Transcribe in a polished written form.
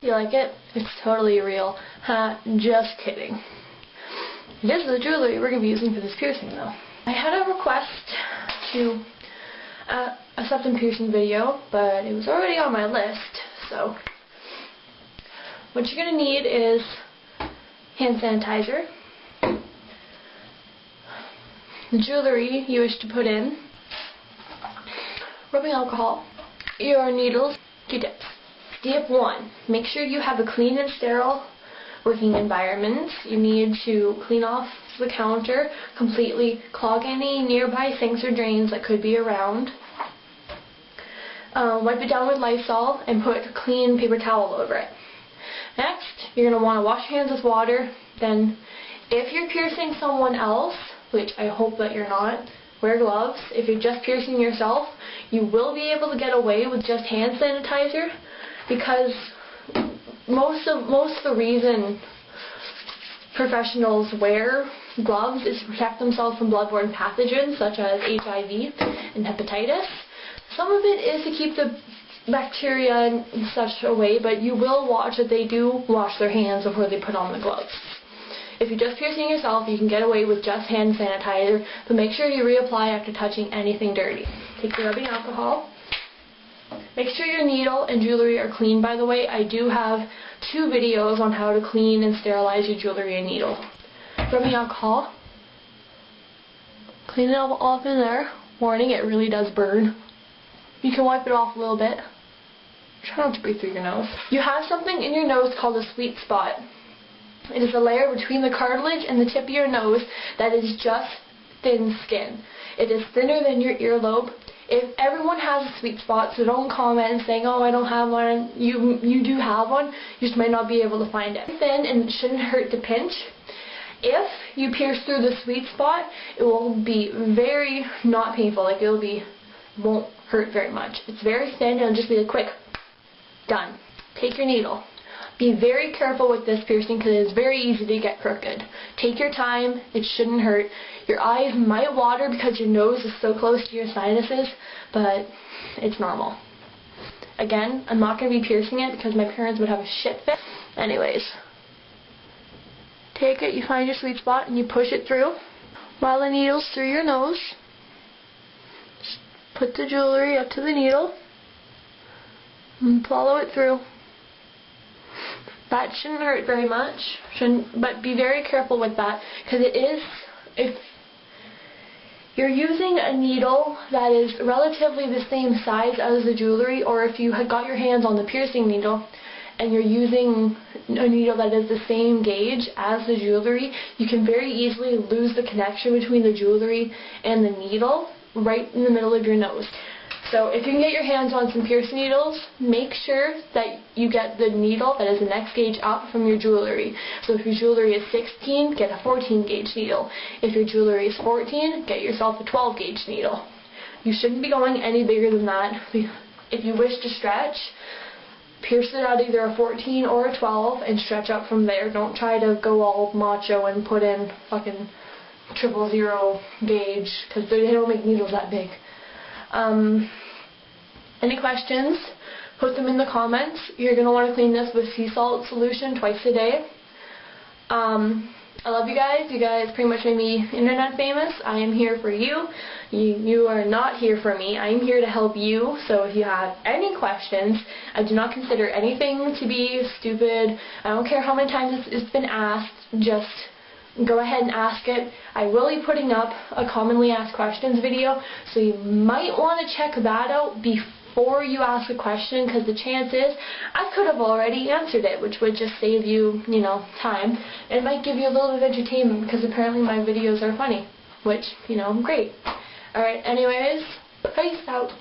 You like it? It's totally real. Just kidding. This is the jewelry we're going to be using for this piercing though. I had a request to a septum piercing video, but it was already on my list, so what you're going to need is hand sanitizer, the jewelry you wish to put in, rubbing alcohol, your needles, Q-tips. Step 1. Make sure you have a clean and sterile working environment. You need to clean off the counter completely, clog any nearby sinks or drains that could be around. Wipe it down with Lysol and put a clean paper towel over it. Next, you're going to want to wash your hands with water. Then, if you're piercing someone else, which I hope that you're not, wear gloves. If you're just piercing yourself, you will be able to get away with just hand sanitizer, because most of the reason professionals wear gloves is to protect themselves from bloodborne pathogens such as HIV and hepatitis. Some of it is to keep the bacteria and such away, but you will watch that they do wash their hands before they put on the gloves. If you're just piercing yourself, you can get away with just hand sanitizer, but make sure you reapply after touching anything dirty. Take your rubbing alcohol. Make sure your needle and jewelry are clean, by the way. I do have 2 videos on how to clean and sterilize your jewelry and needle. Rubbing alcohol. Clean it all off in there. Warning, it really does burn. You can wipe it off a little bit. Try not to breathe through your nose. You have something in your nose called a sweet spot. It is a layer between the cartilage and the tip of your nose that is just thin skin. It is thinner than your earlobe. If everyone has a sweet spot, so don't comment saying, oh, I don't have one. You do have one, you just might not be able to find it. Thin, and it shouldn't hurt to pinch. If you pierce through the sweet spot, it will be very not painful. Like won't hurt very much. It's very thin, and it'll just be a quick, done. Take your needle. Be very careful with this piercing because it is very easy to get crooked. Take your time, it shouldn't hurt. Your eyes might water because your nose is so close to your sinuses, but it's normal. Again, I'm not going to be piercing it because my parents would have a shit fit. Anyways, take it, you find your sweet spot, and you push it through. While the needle's through your nose, just put the jewelry up to the needle and follow it through. That shouldn't hurt very much, but be very careful with that, because if you're using a needle that is relatively the same size as the jewelry, or if you had got your hands on the piercing needle and you're using a needle that is the same gauge as the jewelry, you can very easily lose the connection between the jewelry and the needle right in the middle of your nose. So if you can get your hands on some piercing needles, make sure that you get the needle that is the next gauge up from your jewelry. So if your jewelry is 16, get a 14 gauge needle. If your jewelry is 14, get yourself a 12 gauge needle. You shouldn't be going any bigger than that. If you wish to stretch, pierce it at either a 14 or a 12 and stretch up from there. Don't try to go all macho and put in fucking 000 gauge, because they don't make needles that big. Any questions? Put them in the comments. You're going to want to clean this with sea salt solution twice a day. I love you guys. You guys pretty much made me internet famous. I am here for you. You are not here for me. I am here to help you. So if you have any questions, I do not consider anything to be stupid. I don't care how many times it's been asked. Just go ahead and ask it. I will be putting up a commonly asked questions video, so you might want to check that out before you ask a question, because the chance is I could have already answered it, which would just save you, time. It might give you a little bit of entertainment, because apparently my videos are funny, which, great. Alright, anyways, peace out.